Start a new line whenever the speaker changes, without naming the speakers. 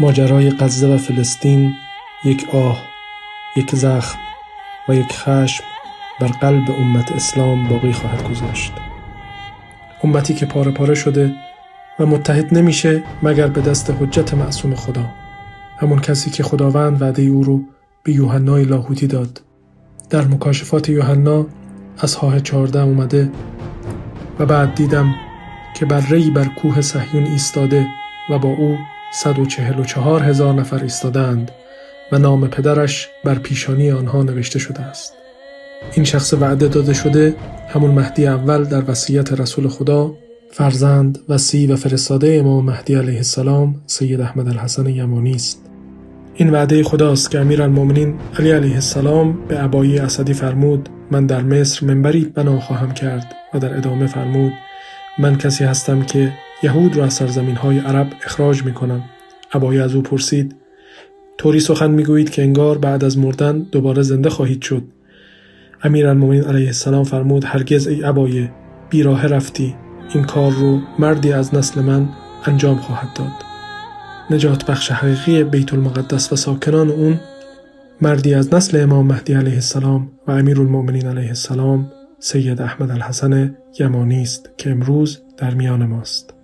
ماجرای غزه و فلسطین یک آه، یک زخم و یک خشم بر قلب امت اسلام باقی خواهد گذاشت. امتی که پاره پاره شده و متحد نمیشه مگر به دست حجت معصوم خدا، همون کسی که خداوند وعده او رو به یوحنای لاهوتی داد. در مکاشفات یوحنا اصحاح 14 اومده: و بعد دیدم که بره‌ای بر کوه صهیون ایستاده و با او 144,000 نفر ایستادند و نام پدرش بر پیشانی آنها نوشته شده است. این شخص وعده داده شده همون مهدی اول در وصیت رسول خدا، فرزند، وصی و فرستاده امام مهدی علیه السلام سید احمد الحسن یمانی است. این وعده خداست که امیرالمومنین علی علیه السلام به ابایی اسدی فرمود: من در مصر منبری بنا خواهم کرد، و در ادامه فرمود: من کسی هستم که یهود را از سرزمین‌های عرب اخراج می‌کنم. ابایی از او پرسید: طوری سخن می‌گویید که انگار بعد از مردن دوباره زنده خواهید شد. امیرالمومنین علیه السلام فرمود: هرگز ای ابایی، بیراه رفتی. این کار رو مردی از نسل من انجام خواهد داد. نجات بخش حقیقی بیت المقدس و ساکنان اون مردی از نسل امام مهدی علیه السلام و امیرالمومنین علیه السلام سید احمد الحسن یمانی است که امروز در میان ماست.